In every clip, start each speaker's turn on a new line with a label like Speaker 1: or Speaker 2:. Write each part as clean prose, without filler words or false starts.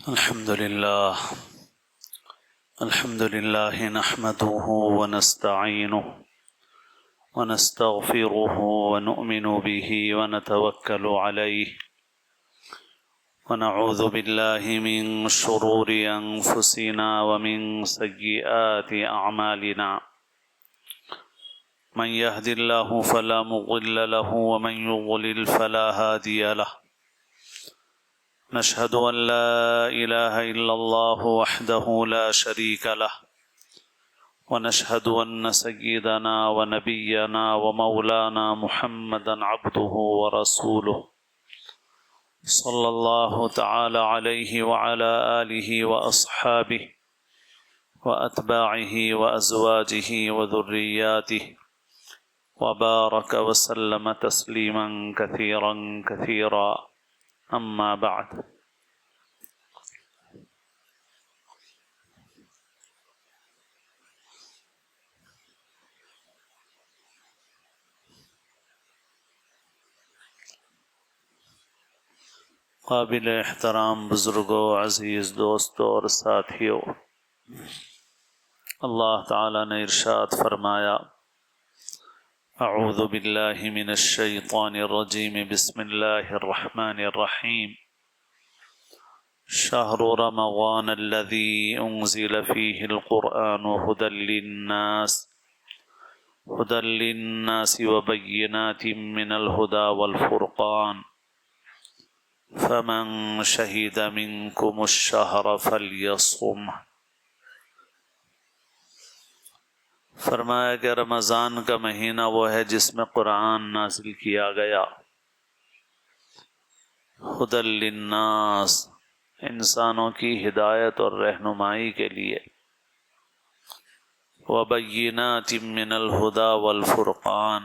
Speaker 1: الحمد لله نحمده ونستعينه ونستغفره ونؤمن به ونتوكل عليه ونعوذ بالله من شرور أنفسنا ومن سيئات أعمالنا من يهد الله فلا مضل له ومن يضلل فلا هادي له نشهد أن لا إله إلا الله وحده لا شريك له ونشهد أن سيدنا ونبينا ومولانا محمدا عبده ورسوله صلى الله تعالى عليه وعلى آله وأصحابه وأتباعه وأزواجه وذرياته وبارك وسلم تسليما كثيرا كثيرا اما بعد قابل احترام بزرگوں، عزیز دوستوں اور ساتھیوں، اللہ تعالی نے ارشاد فرمایا: اعوذ باللہ من الشیطان الرجیم بسم اللہ الرحمن الرحیم شہر رمضان الذی انزل فیہ القرآن هدى للناس وبینات من الهدى والفرقان فمن شہد منکم الشہر فلیصمہ۔ فرمایا کہ رمضان کا مہینہ وہ ہے جس میں قرآن نازل کیا گیا، ہدی للناس، انسانوں کی ہدایت اور رہنمائی کے لیے، وبینات من الہدی والفرقان،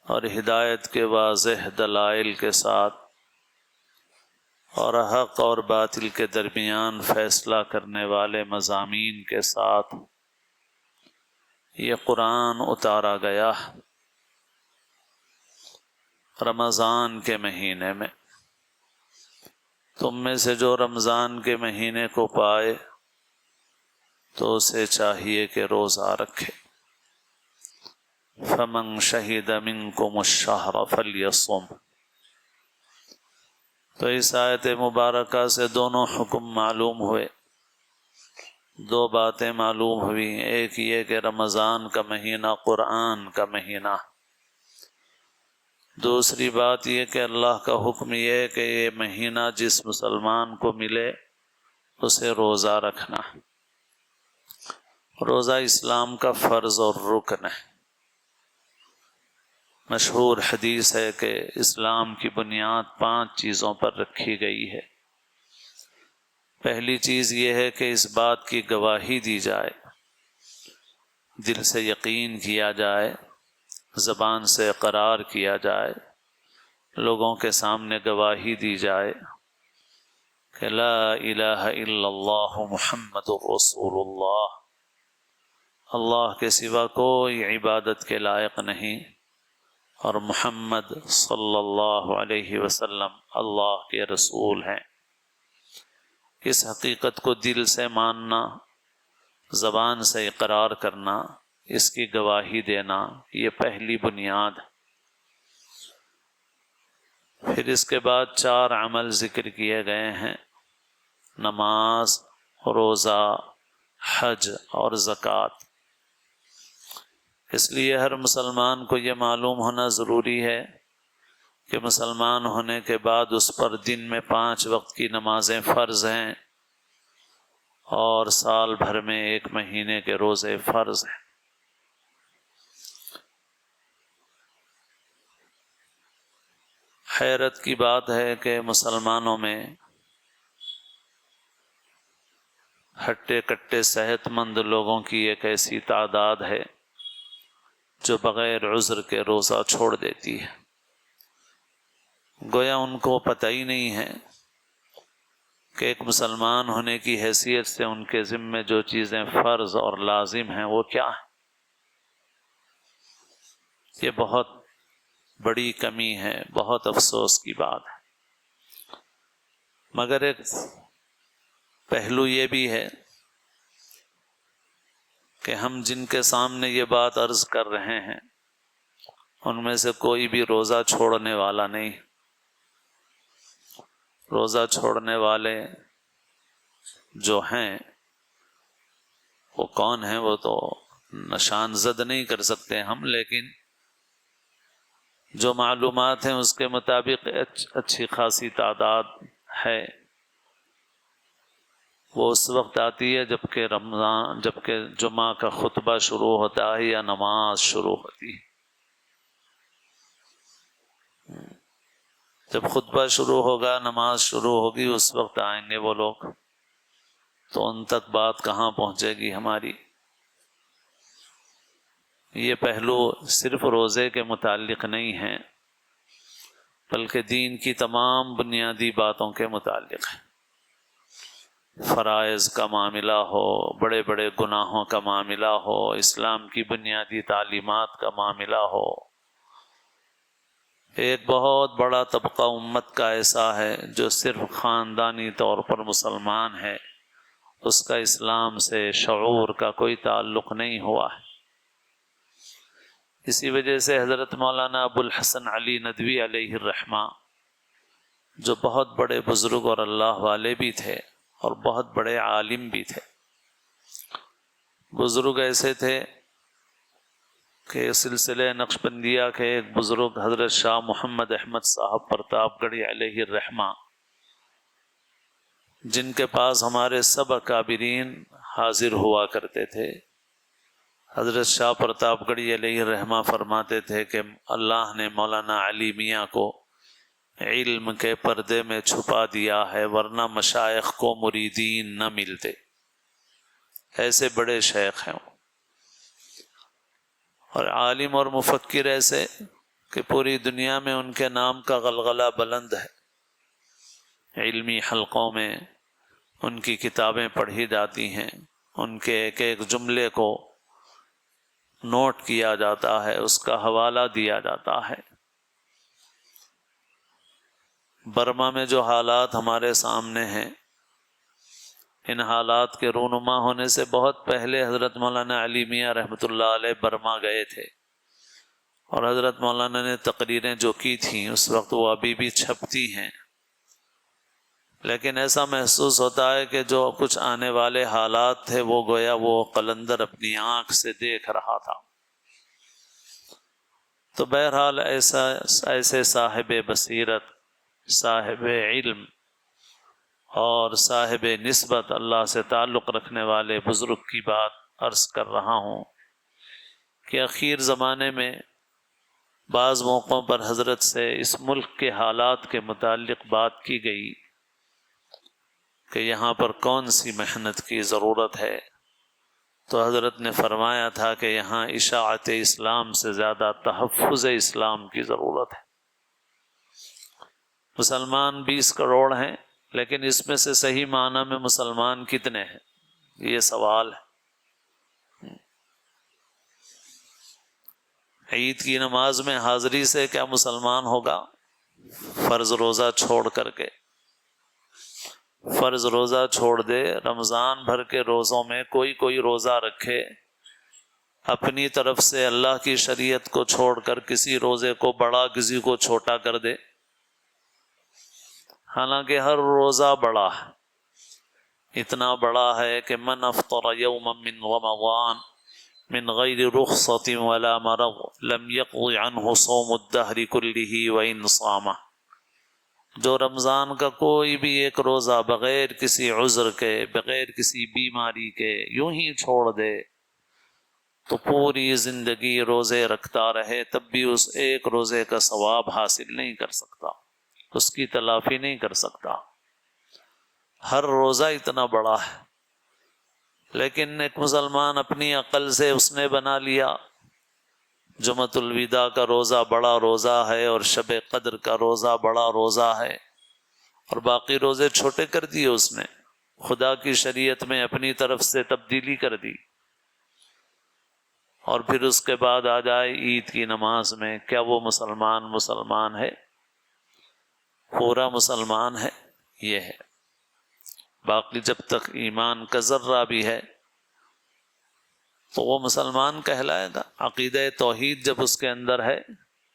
Speaker 1: اور ہدایت کے واضح دلائل کے ساتھ اور حق اور باطل کے درمیان فیصلہ کرنے والے مضامین کے ساتھ یہ قرآن اتارا گیا رمضان کے مہینے میں۔ تم میں سے جو رمضان کے مہینے کو پائے تو اسے چاہیے کہ روزہ رکھے۔ فمن شہد منکم الشہر فلیصم۔ تو اس آیت مبارکہ سے دونوں حکم معلوم ہوئے، دو باتیں معلوم ہوئی۔ ایک یہ کہ رمضان کا مہینہ قرآن کا مہینہ، دوسری بات یہ کہ اللہ کا حکم یہ ہے کہ یہ مہینہ جس مسلمان کو ملے اسے روزہ رکھنا۔ روزہ اسلام کا فرض اور رکن ہے۔ مشہور حدیث ہے کہ اسلام کی بنیاد 5 چیزوں پر رکھی گئی ہے۔ پہلی چیز یہ ہے کہ اس بات کی گواہی دی جائے، دل سے یقین کیا جائے، زبان سے اقرار کیا جائے، لوگوں کے سامنے گواہی دی جائے کہ لا الہ الا اللہ محمد رسول اللہ، اللہ کے سوا کوئی عبادت کے لائق نہیں اور محمد صلی اللہ علیہ وسلم اللہ کے رسول ہیں۔ اس حقیقت کو دل سے ماننا، زبان سے اقرار کرنا، اس کی گواہی دینا، یہ پہلی بنیاد ہے۔ پھر اس کے بعد 4 عمل ذکر کیے گئے ہیں: نماز، روزہ، حج اور زکوٰۃ۔ اس لیے ہر مسلمان کو یہ معلوم ہونا ضروری ہے کہ مسلمان ہونے کے بعد اس پر دن میں 5 وقت کی نمازیں فرض ہیں اور سال بھر میں 1 مہینے کے روزے فرض ہیں۔ حیرت کی بات ہے کہ مسلمانوں میں ہٹے کٹے صحت مند لوگوں کی ایک ایسی تعداد ہے جو بغیر عذر کے روزہ چھوڑ دیتی ہے۔ گویا ان کو پتہ ہی نہیں ہے کہ ایک مسلمان ہونے کی حیثیت سے ان کے ذمے جو چیزیں فرض اور لازم ہیں وہ کیا ہیں۔ یہ بہت بڑی کمی ہے، بہت افسوس کی بات ہے۔ مگر ایک پہلو یہ بھی ہے کہ ہم جن کے سامنے یہ بات عرض کر رہے ہیں ان میں سے کوئی بھی روزہ چھوڑنے والا نہیں. روزہ چھوڑنے والے جو ہیں وہ کون ہیں وہ تو نشان زد نہیں کر سکتے ہم، لیکن جو معلومات ہیں اس کے مطابق اچھی خاصی تعداد ہے. وہ اس وقت آتی ہے جبکہ جمعہ کا خطبہ شروع ہوتا ہے یا نماز شروع ہوتی ہے. جب خطبہ شروع ہوگا، نماز شروع ہوگی، اس وقت آئیں گے وہ لوگ، تو ان تک بات کہاں پہنچے گی ہماری. یہ پہلو صرف روزے کے متعلق نہیں ہے بلکہ دین کی تمام بنیادی باتوں کے متعلق ہے. فرائض کا معاملہ ہو، بڑے بڑے گناہوں کا معاملہ ہو، اسلام کی بنیادی تعلیمات کا معاملہ ہو. ایک بہت بڑا طبقہ امت کا ایسا ہے جو صرف خاندانی طور پر مسلمان ہے، اس کا اسلام سے شعور کا کوئی تعلق نہیں ہوا ہے. اسی وجہ سے حضرت مولانا ابو الحسن علی ندوی علیہ الرحمہ جو بہت بڑے بزرگ اور اللہ والے بھی تھے اور بہت بڑے عالم بھی تھے. بزرگ ایسے تھے کہ سلسلہ نقشبندیہ کے ایک بزرگ حضرت شاہ محمد احمد صاحب پرتاپ گڑھی علیہ الرحمہ، جن کے پاس ہمارے سب اکابرین حاضر ہوا کرتے تھے. حضرت شاہ پرتاپ گڑھی علیہ الرحمہ فرماتے تھے کہ اللہ نے مولانا علی میاں کو علم کے پردے میں چھپا دیا ہے، ورنہ مشائخ کو مریدین نہ ملتے. ایسے بڑے شیخ ہیں وہ، اور عالم اور مفکر ایسے کہ پوری دنیا میں ان کے نام کا غلغلہ بلند ہے. علمی حلقوں میں ان کی کتابیں پڑھی جاتی ہیں، ان کے ایک ایک جملے کو نوٹ کیا جاتا ہے، اس کا حوالہ دیا جاتا ہے. برما میں جو حالات ہمارے سامنے ہیں، ان حالات کے رونما ہونے سے بہت پہلے حضرت مولانا علی میاں رحمۃ اللہ علیہ برما گئے تھے، اور حضرت مولانا نے تقریریں جو کی تھیں اس وقت وہ ابھی بھی چھپتی ہیں. لیکن ایسا محسوس ہوتا ہے کہ جو کچھ آنے والے حالات تھے وہ گویا وہ قلندر اپنی آنکھ سے دیکھ رہا تھا. تو بہرحال ایسے صاحب بصیرت، صاحب علم اور صاحب نسبت اللہ سے تعلق رکھنے والے بزرگ کی بات عرض کر رہا ہوں کہ اخیر زمانے میں بعض موقعوں پر حضرت سے اس ملک کے حالات کے متعلق بات کی گئی کہ یہاں پر کون سی محنت کی ضرورت ہے. تو حضرت نے فرمایا تھا کہ یہاں اشاعت اسلام سے زیادہ تحفظ اسلام کی ضرورت ہے. مسلمان 20 کروڑ ہیں، لیکن اس میں سے صحیح معنی میں مسلمان کتنے ہیں، یہ سوال ہے. عید کی نماز میں حاضری سے کیا مسلمان ہوگا؟ فرض روزہ چھوڑ کر کے، فرض روزہ چھوڑ دے، رمضان بھر کے روزوں میں کوئی روزہ رکھے، اپنی طرف سے اللہ کی شریعت کو چھوڑ کر کسی روزے کو بڑا کسی کو چھوٹا کر دے. حالانکہ ہر روزہ بڑا ہے، اتنا بڑا ہے کہ من افطر یوما من رمضان من غیر رخصت ولا مرض لم يقض عنه صوم الدهر كله وان صامه. جو رمضان کا کوئی بھی ایک روزہ بغیر کسی عذر کے، بغیر کسی بیماری کے یوں ہی چھوڑ دے تو پوری زندگی روزے رکھتا رہے تب بھی اس ایک روزے کا ثواب حاصل نہیں کر سکتا، اس کی تلافی نہیں کر سکتا. ہر روزہ اتنا بڑا ہے، لیکن ایک مسلمان اپنی عقل سے اس نے بنا لیا جمعۃ الوداع کا روزہ بڑا روزہ ہے اور شب قدر کا روزہ بڑا روزہ ہے، اور باقی روزے چھوٹے کر دیے اس نے. خدا کی شریعت میں اپنی طرف سے تبدیلی کر دی. اور پھر اس کے بعد آ جائے عید کی نماز میں، کیا وہ مسلمان ہے؟ پورا مسلمان ہے؟ یہ ہے باقی جب تک ایمان کا ذرہ بھی ہے تو وہ مسلمان کہلائے گا۔ عقیدہ توحید جب اس کے اندر ہے،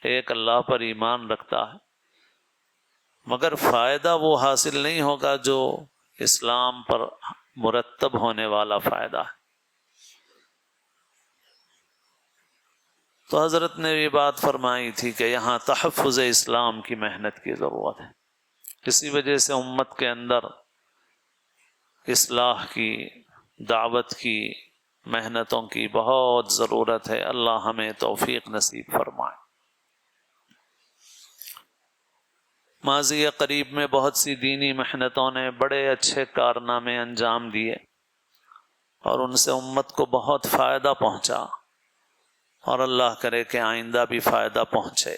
Speaker 1: ایک اللہ پر ایمان رکھتا ہے، مگر فائدہ وہ حاصل نہیں ہوگا جو اسلام پر مرتب ہونے والا فائدہ ہے۔ تو حضرت نے یہ بات فرمائی تھی کہ یہاں تحفظ اسلام کی محنت کی ضرورت ہے، اسی وجہ سے امت کے اندر اصلاح کی، دعوت کی، محنتوں کی بہت ضرورت ہے۔ اللہ ہمیں توفیق نصیب فرمائے۔ ماضی قریب میں بہت سی دینی محنتوں نے بڑے اچھے کارنامے انجام دیے اور ان سے امت کو بہت فائدہ پہنچا، اور اللہ کرے کہ آئندہ بھی فائدہ پہنچے۔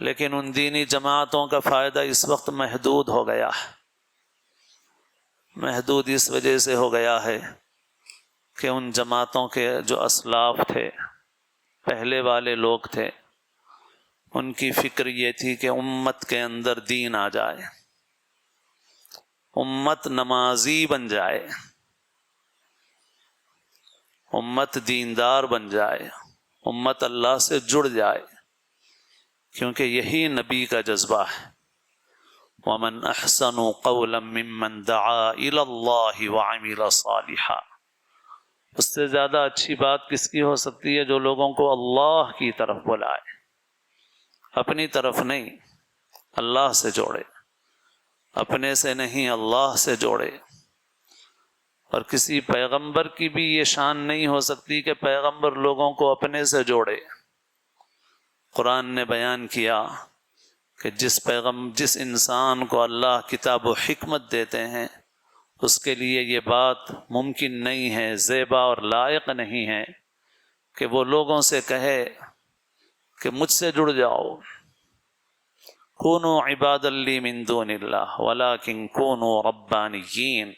Speaker 1: لیکن ان دینی جماعتوں کا فائدہ اس وقت محدود ہو گیا ہے۔ محدود اس وجہ سے ہو گیا ہے کہ ان جماعتوں کے جو اسلاف تھے، پہلے والے لوگ تھے، ان کی فکر یہ تھی کہ امت کے اندر دین آ جائے، امت نمازی بن جائے، امت دیندار بن جائے، امت اللہ سے جڑ جائے، کیونکہ یہی نبی کا جذبہ ہے۔ وَمَنْ أَحْسَنُ قَوْلًا مِّمَّنْ دَعَا إِلَى اللَّهِ وَعَمِلَ صَالِحًا۔ اس سے زیادہ اچھی بات کس کی ہو سکتی ہے جو لوگوں کو اللہ کی طرف بلائے، اپنی طرف نہیں، اللہ سے جوڑے، اپنے سے نہیں اللہ سے جوڑے۔ اور کسی پیغمبر کی بھی یہ شان نہیں ہو سکتی کہ پیغمبر لوگوں کو اپنے سے جوڑے۔ قرآن نے بیان کیا کہ جس انسان کو اللہ کتاب و حکمت دیتے ہیں اس کے لیے یہ بات ممکن نہیں ہے، زیبا اور لائق نہیں ہے کہ وہ لوگوں سے کہے کہ مجھ سے جڑ جاؤ، کونوا عبادا لی من دون اللہ ولکن کونوا ربانیین۔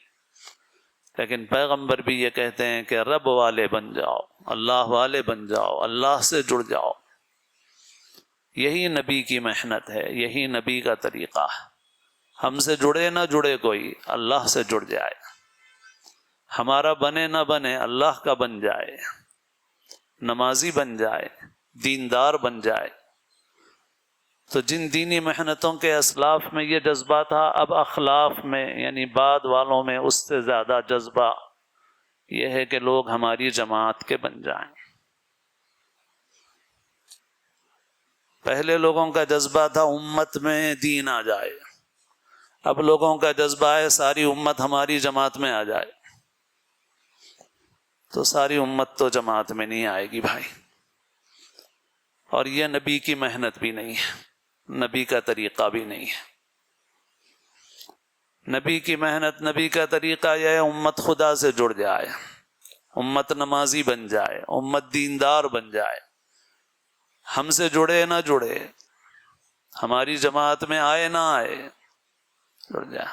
Speaker 1: لیکن پیغمبر بھی یہ کہتے ہیں کہ رب والے بن جاؤ، اللہ والے بن جاؤ، اللہ سے جڑ جاؤ۔ یہی نبی کی محنت ہے، یہی نبی کا طریقہ ہے۔ ہم سے جڑے نہ جڑے کوئی، اللہ سے جڑ جائے، ہمارا بنے نہ بنے اللہ کا بن جائے، نمازی بن جائے، دیندار بن جائے۔ تو جن دینی محنتوں کے اسلاف میں یہ جذبہ تھا، اب اخلاف میں یعنی بعد والوں میں اس سے زیادہ جذبہ یہ ہے کہ لوگ ہماری جماعت کے بن جائیں۔ پہلے لوگوں کا جذبہ تھا امت میں دین آ جائے، اب لوگوں کا جذبہ ہے ساری امت ہماری جماعت میں آ جائے۔ تو ساری امت تو جماعت میں نہیں آئے گی بھائی، اور یہ نبی کی محنت بھی نہیں ہے، نبی کا طریقہ بھی نہیں ہے۔ نبی کی محنت، نبی کا طریقہ یہ ہے امت خدا سے جڑ جائے، امت نمازی بن جائے، امت دیندار بن جائے، ہم سے جڑے نہ جڑے، ہماری جماعت میں آئے نہ آئے، جڑ جائے۔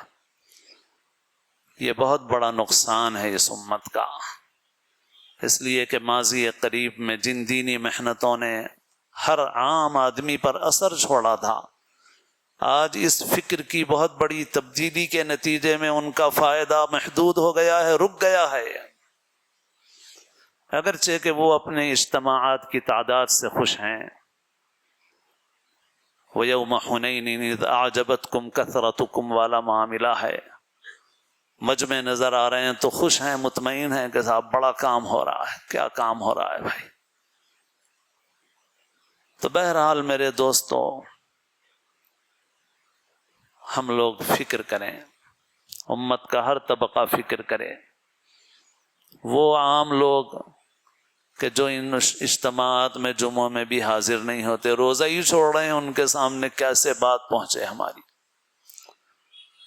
Speaker 1: یہ بہت بڑا نقصان ہے اس امت کا، اس لیے کہ ماضی قریب میں جن دینی محنتوں نے ہر عام آدمی پر اثر چھوڑا تھا، آج اس فکر کی بہت بڑی تبدیلی کے نتیجے میں ان کا فائدہ محدود ہو گیا ہے، رک گیا ہے۔ اگرچہ کہ وہ اپنے اجتماعات کی تعداد سے خوش ہیں، وَيَوْمَ حُنَيْنٍ إِذْ أَعْجَبَتْكُمْ كَثْرَتُكُمْ والا معاملہ ہے، مجمع نظر آ رہے ہیں تو خوش ہیں، مطمئن ہیں کہ صاحب بڑا کام ہو رہا ہے۔ کیا کام ہو رہا ہے بھائی؟ تو بہرحال میرے دوستو، ہم لوگ فکر کریں، امت کا ہر طبقہ فکر کرے۔ وہ عام لوگ کہ جو ان اجتماعات میں جمعوں میں بھی حاضر نہیں ہوتے، روزہ ہی چھوڑ رہے ہیں، ان کے سامنے کیسے بات پہنچے ہماری؟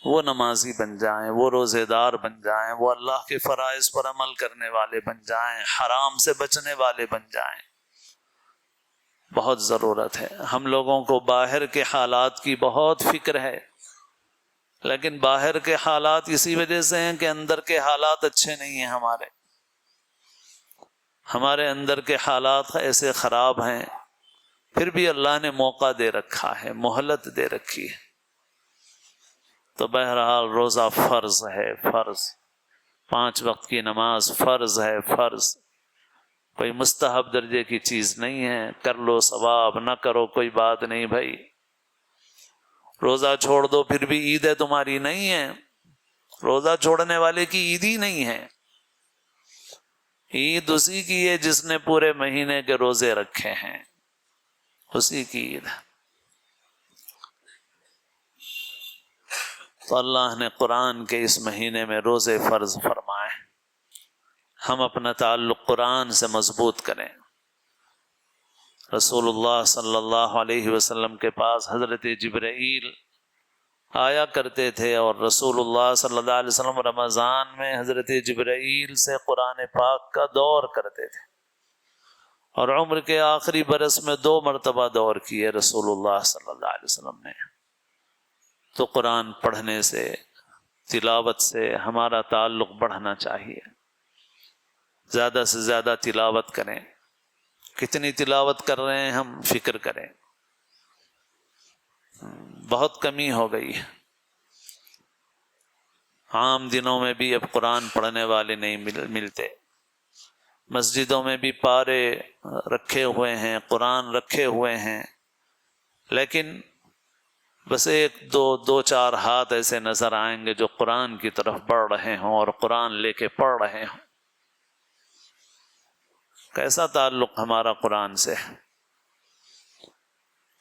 Speaker 1: وہ نمازی بن جائیں، وہ روزے دار بن جائیں، وہ اللہ کے فرائض پر عمل کرنے والے بن جائیں، حرام سے بچنے والے بن جائیں۔ بہت ضرورت ہے۔ ہم لوگوں کو باہر کے حالات کی بہت فکر ہے، لیکن باہر کے حالات اسی وجہ سے ہیں کہ اندر کے حالات اچھے نہیں ہیں۔ ہمارے اندر کے حالات ایسے خراب ہیں، پھر بھی اللہ نے موقع دے رکھا ہے، مہلت دے رکھی ہے۔ تو بہرحال روزہ فرض ہے، فرض، 5 وقت کی نماز فرض ہے، فرض، کوئی مستحب درجے کی چیز نہیں ہے، کر لو ثواب، نہ کرو کوئی بات نہیں بھائی۔ روزہ چھوڑ دو پھر بھی عید ہے تمہاری نہیں ہے، روزہ چھوڑنے والے کی عید ہی نہیں ہے، عید اسی کی ہے جس نے پورے مہینے کے روزے رکھے ہیں، اسی کی عید ہے۔ تو اللہ نے قرآن کے اس مہینے میں روزے فرض فرمائے، ہم اپنا تعلق قرآن سے مضبوط کریں۔ رسول اللہ صلی اللہ علیہ وسلم کے پاس حضرت جبرائیل آیا کرتے تھے، اور رسول اللہ صلی اللہ علیہ وسلم رمضان میں حضرت جبرائیل سے قرآن پاک کا دور کرتے تھے، اور عمر کے آخری برس میں 2 مرتبہ دور کیے رسول اللہ صلی اللہ علیہ وسلم نے۔ تو قرآن پڑھنے سے، تلاوت سے ہمارا تعلق بڑھنا چاہیے، زیادہ سے زیادہ تلاوت کریں۔ کتنی تلاوت کر رہے ہیں ہم فکر کریں، بہت کمی ہو گئی ہے۔ عام دنوں میں بھی اب قرآن پڑھنے والے نہیں ملتے، مسجدوں میں بھی پارے رکھے ہوئے ہیں، قرآن رکھے ہوئے ہیں، لیکن بس 1-2 ہاتھ ایسے نظر آئیں گے جو قرآن کی طرف بڑھ رہے ہوں اور قرآن لے کے پڑھ رہے ہوں۔ کیسا تعلق ہمارا قرآن سے ہے؟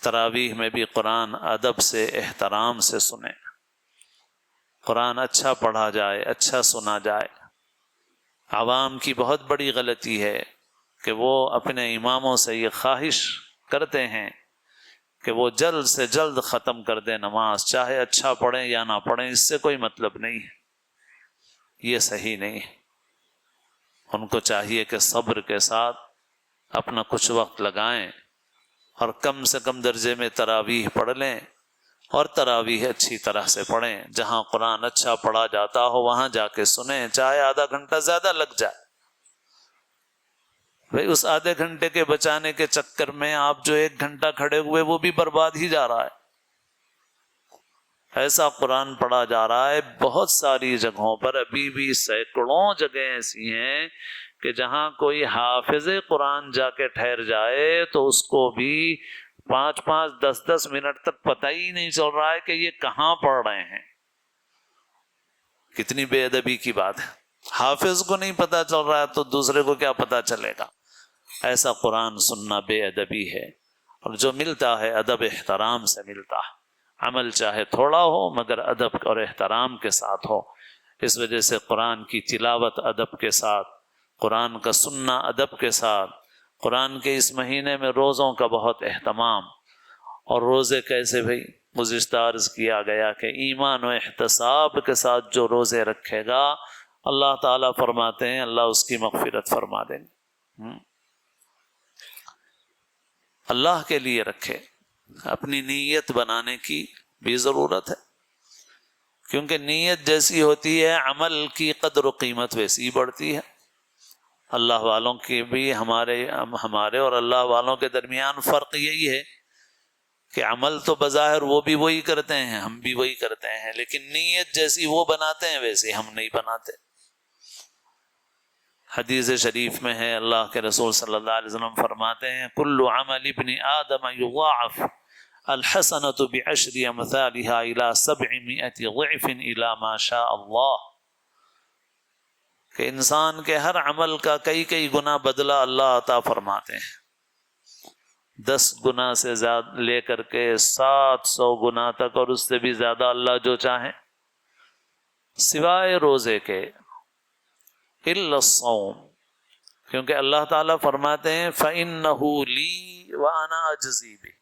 Speaker 1: تراویح میں بھی قرآن ادب سے، احترام سے سنیں، قرآن اچھا پڑھا جائے، اچھا سنا جائے۔ عوام کی بہت بڑی غلطی ہے کہ وہ اپنے اماموں سے یہ خواہش کرتے ہیں کہ وہ جلد سے جلد ختم کر دیں نماز، چاہے اچھا پڑھیں یا نہ پڑھیں، اس سے کوئی مطلب نہیں ہے، یہ صحیح نہیں ہے۔ ان کو چاہیے کہ صبر کے ساتھ اپنا کچھ وقت لگائیں اور کم سے کم درجے میں تراویح پڑھ لیں، اور تراویح اچھی طرح سے پڑھیں، جہاں قرآن اچھا پڑھا جاتا ہو وہاں جا کے سنیں، چاہے آدھا گھنٹہ زیادہ لگ جائے۔ بھئی اس آدھے گھنٹے کے بچانے کے چکر میں آپ جو 1 گھنٹہ کھڑے ہوئے وہ بھی برباد ہی جا رہا ہے۔ ایسا قرآن پڑھا جا رہا ہے بہت ساری جگہوں پر، ابھی بھی سینکڑوں جگہیں ایسی ہیں کہ جہاں کوئی حافظ قرآن جا کے ٹھہر جائے تو اس کو بھی 5-5 10-10 منٹ تک پتہ ہی نہیں چل رہا ہے کہ یہ کہاں پڑھ رہے ہیں۔ کتنی بے ادبی کی بات ہے، حافظ کو نہیں پتہ چل رہا ہے تو دوسرے کو کیا پتہ چلے گا؟ ایسا قرآن سننا بے ادبی ہے، اور جو ملتا ہے ادب احترام سے ملتا ہے، عمل چاہے تھوڑا ہو مگر ادب اور احترام کے ساتھ ہو۔ اس وجہ سے قرآن کی تلاوت ادب کے ساتھ، قرآن کا سننا ادب کے ساتھ، قرآن کے اس مہینے میں روزوں کا بہت اہتمام۔ اور روزے کیسے بھئی؟ گزشتہ عرض کیا گیا کہ ایمان و احتساب کے ساتھ جو روزے رکھے گا اللہ تعالیٰ فرماتے ہیں اللہ اس کی مغفرت فرما دیں گے۔ اللہ کے لیے رکھے، اپنی نیت بنانے کی بھی ضرورت ہے، کیونکہ نیت جیسی ہوتی ہے عمل کی قدر و قیمت ویسی ہی بڑھتی ہے۔ اللہ والوں کے بھی ہمارے اور اللہ والوں کے درمیان فرق یہی ہے کہ عمل تو بظاہر وہ بھی وہی کرتے ہیں، ہم بھی وہی کرتے ہیں، لیکن نیت جیسی وہ بناتے ہیں ویسی ہم نہیں بناتے۔ حدیث شریف میں ہے، اللہ کے رسول صلی اللہ علیہ وسلم فرماتے ہیں کل عمل ابن آدم یضاعف الحسنۃ بعشر امثالها الى 700 ضعف الى ما شاء اللہ، کہ انسان کے ہر عمل کا کئی گنا بدلہ اللہ عطا فرماتے ہیں، 10 گنا سے زیادہ لے کر کے 700 گنا تک، اور اس سے بھی زیادہ اللہ جو چاہیں، سوائے روزے کے، الا الصوم، کیونکہ اللہ تعالیٰ فرماتے ہیں فَإِنَّهُ لِي وَأَنَا أَجْزِي بِهِ،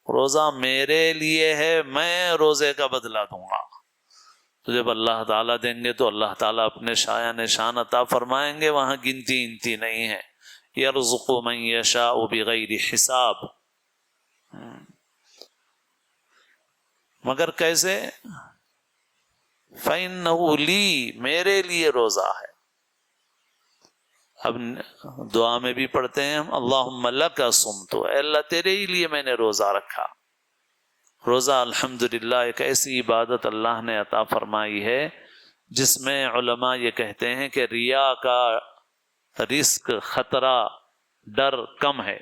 Speaker 1: روزہ میرے لیے ہے، میں روزے کا بدلہ دوں گا۔ تو جب اللہ تعالیٰ دیں گے تو اللہ تعالیٰ اپنے شایان نشان عطا فرمائیں گے، وہاں گنتی انتی نہیں ہے۔ يَرْزُقُ مَن يَشَاءُ بِغَيْرِ حساب، مگر کیسے؟ فَإِنَّهُ لِي، میرے لیے روزہ ہے۔ اب دعا میں بھی پڑھتے ہیں ہم اللہم لک صمت، اے اللہ تیرے ہی لیے میں نے روزہ رکھا، روزہ الحمدللہ ایک ایسی عبادت اللہ نے عطا فرمائی ہے جس میں علماء یہ کہتے ہیں کہ ریا کا رزق، خطرہ، ڈر کم ہے،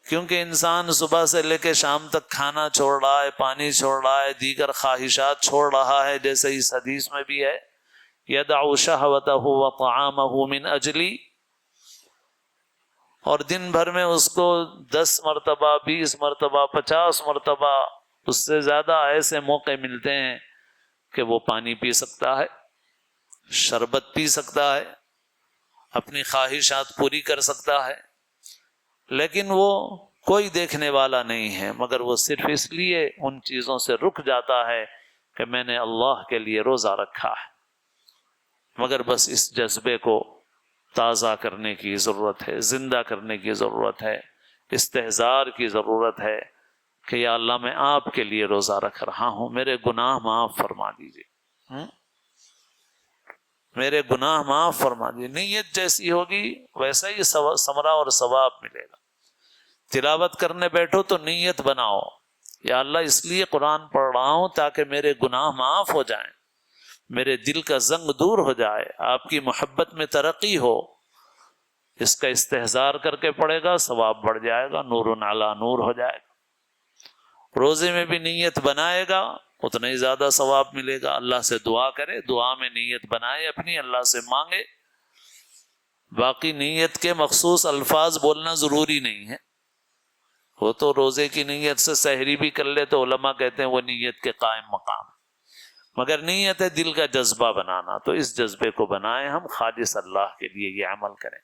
Speaker 1: کیونکہ انسان صبح سے لے کے شام تک کھانا چھوڑ رہا ہے، پانی چھوڑ رہا ہے، دیگر خواہشات چھوڑ رہا ہے، جیسے اس حدیث میں بھی ہے یدع شہوتہ وطعامہ من اجلی، اور دن بھر میں اس کو 10 مرتبہ، 20 مرتبہ، 50 مرتبہ، اس سے زیادہ ایسے موقع ملتے ہیں کہ وہ پانی پی سکتا ہے، شربت پی سکتا ہے، اپنی خواہشات پوری کر سکتا ہے، لیکن وہ کوئی دیکھنے والا نہیں ہے، مگر وہ صرف اس لیے ان چیزوں سے رک جاتا ہے کہ میں نے اللہ کے لیے روزہ رکھا ہے، مگر بس اس جذبے کو تازہ کرنے کی ضرورت ہے، زندہ کرنے کی ضرورت ہے، استحضار کی ضرورت ہے کہ یا اللہ میں آپ کے لیے روزہ رکھ رہا ہوں، میرے گناہ معاف فرما دیجیے، میرے گناہ معاف فرما دیجیے۔ نیت جیسی ہوگی ویسا ہی ثمرہ اور ثواب ملے گا۔ تلاوت کرنے بیٹھو تو نیت بناؤ، یا اللہ اس لیے قرآن پڑھ رہا ہوں تاکہ میرے گناہ معاف ہو جائیں، میرے دل کا زنگ دور ہو جائے، آپ کی محبت میں ترقی ہو۔ اس کا استحضار کر کے پڑھے گا، ثواب بڑھ جائے گا، نور علی نور ہو جائے گا۔ روزے میں بھی نیت بنائے گا اتنا ہی زیادہ ثواب ملے گا۔ اللہ سے دعا کرے، دعا میں نیت بنائے اپنی، اللہ سے مانگے، باقی نیت کے مخصوص الفاظ بولنا ضروری نہیں ہے۔ وہ تو روزے کی نیت سے سحری بھی کر لے تو علماء کہتے ہیں وہ نیت کے قائم مقام، مگر نیت ہے دل کا جذبہ بنانا، تو اس جذبے کو بنائیں ہم، خالص اللہ کے لیے یہ عمل کریں۔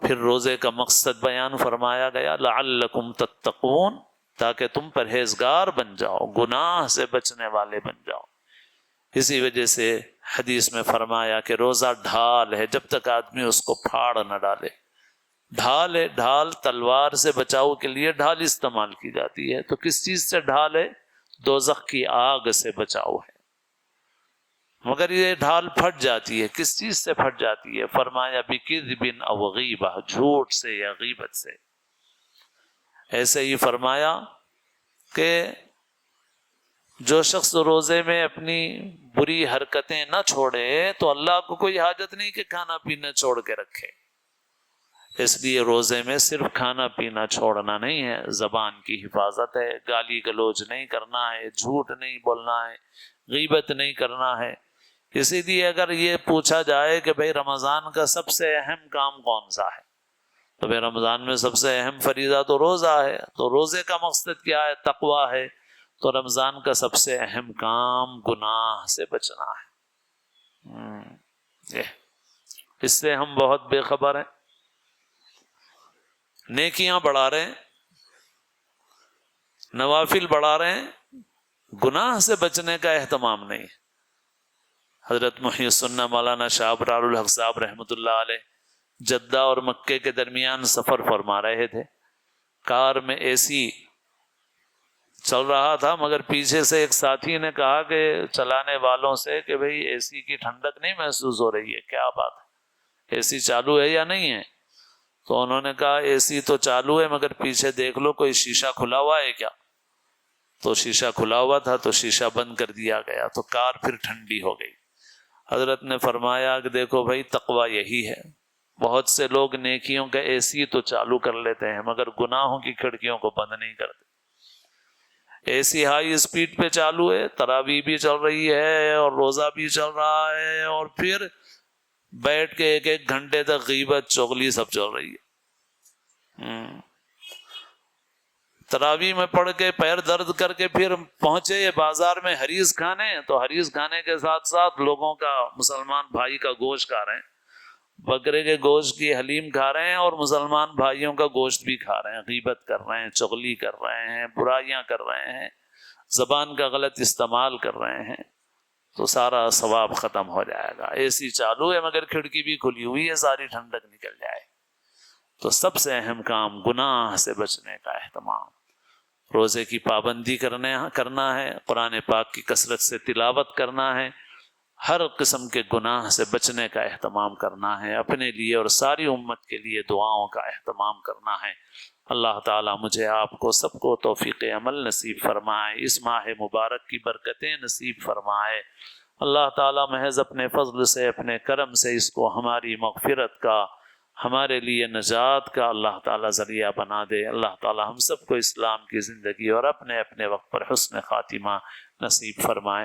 Speaker 1: پھر روزے کا مقصد بیان فرمایا گیا، لعلکم تتقون، تاکہ تم پرہیزگار بن جاؤ، گناہ سے بچنے والے بن جاؤ۔ اسی وجہ سے حدیث میں فرمایا کہ روزہ ڈھال ہے، جب تک آدمی اس کو پھاڑ نہ ڈالے۔ ڈھال ہے، ڈھال تلوار سے بچاؤ کے لیے ڈھال استعمال کی جاتی ہے، تو کس چیز سے ڈھال ہے؟ دوزخ کی آگ سے بچاؤ ہے، مگر یہ ڈھال پھٹ جاتی ہے، کس چیز سے پھٹ جاتی ہے؟ فرمایا بکذب او غیبہ، جھوٹ سے یا غیبت سے۔ ایسے ہی فرمایا کہ جو شخص روزے میں اپنی بری حرکتیں نہ چھوڑے تو اللہ کو کوئی حاجت نہیں کہ کھانا پینا چھوڑ کے رکھے۔ اس لیے روزے میں صرف کھانا پینا چھوڑنا نہیں ہے، زبان کی حفاظت ہے، گالی گلوچ نہیں کرنا ہے، جھوٹ نہیں بولنا ہے، غیبت نہیں کرنا ہے۔ اسی لیے اگر یہ پوچھا جائے کہ بھئی رمضان کا سب سے اہم کام کون سا ہے، تو بھئی رمضان میں سب سے اہم فریضہ تو روزہ ہے، تو روزے کا مقصد کیا ہے؟ تقویٰ ہے، تو رمضان کا سب سے اہم کام گناہ سے بچنا ہے۔ اس سے ہم بہت بے خبر ہیں، نیکیاں بڑھا رہے ہیں، نوافل بڑھا رہے ہیں، گناہ سے بچنے کا اہتمام نہیں۔ حضرت محی السنہ مولانا شاہ ابرار الحق صاحب رحمۃ اللہ علیہ جدہ اور مکے کے درمیان سفر فرما رہے تھے، کار میں اے سی چل رہا تھا، مگر پیچھے سے ایک ساتھی نے کہا کہ چلانے والوں سے کہ بھئی اے سی کی ٹھنڈک نہیں محسوس ہو رہی ہے، کیا بات ہے، اے سی چالو ہے یا نہیں ہے؟ تو انہوں نے کہا اے سی تو چالو ہے، مگر پیچھے دیکھ لو کوئی شیشہ کھلا ہوا ہے کیا؟ تو شیشہ کھلا ہوا تھا، تو شیشہ بند کر دیا گیا، تو کار پھر ٹھنڈی ہو گئی۔ حضرت نے فرمایا کہ دیکھو بھائی تقویٰ یہی ہے، بہت سے لوگ نیکیوں کا اے سی تو چالو کر لیتے ہیں مگر گناہوں کی کھڑکیوں کو بند نہیں کرتے۔ اے سی ہائی اسپیڈ پہ چالو ہے، تراویح بھی چل رہی ہے اور روزہ بھی چل رہا ہے، اور پھر بیٹھ کے ایک ایک گھنٹے تک غیبت چغلی سب چل رہی ہے۔ تراویح میں پڑھ کے پیر درد کر کے پھر پہنچے یہ بازار میں حریص کھانے، تو حریص کھانے کے ساتھ ساتھ لوگوں کا، مسلمان بھائی کا گوشت کھا رہے ہیں، بکرے کے گوشت کی حلیم کھا رہے ہیں، اور مسلمان بھائیوں کا گوشت بھی کھا رہے ہیں، غیبت کر رہے ہیں، چغلی کر رہے ہیں، برائیاں کر رہے ہیں، زبان کا غلط استعمال کر رہے ہیں، تو سارا ثواب ختم ہو جائے گا۔ اے سی چالو ہے مگر کھڑکی بھی کھلی ہوئی ہے، ساری ٹھنڈک نکل جائے۔ تو سب سے اہم کام گناہ سے بچنے کا اہتمام، روزے کی پابندی کرنا ہے، قرآن پاک کی کثرت سے تلاوت کرنا ہے، ہر قسم کے گناہ سے بچنے کا اہتمام کرنا ہے، اپنے لیے اور ساری امت کے لیے دعاؤں کا اہتمام کرنا ہے۔ اللہ تعالیٰ مجھے آپ کو سب کو توفیق عمل نصیب فرمائے، اس ماہ مبارک کی برکتیں نصیب فرمائے۔ اللہ تعالیٰ محض اپنے فضل سے، اپنے کرم سے اس کو ہماری مغفرت کا، ہمارے لیے نجات کا اللہ تعالیٰ ذریعہ بنا دے۔ اللہ تعالیٰ ہم سب کو اسلام کی زندگی اور اپنے اپنے وقت پر حسن خاتمہ نصیب فرمائے۔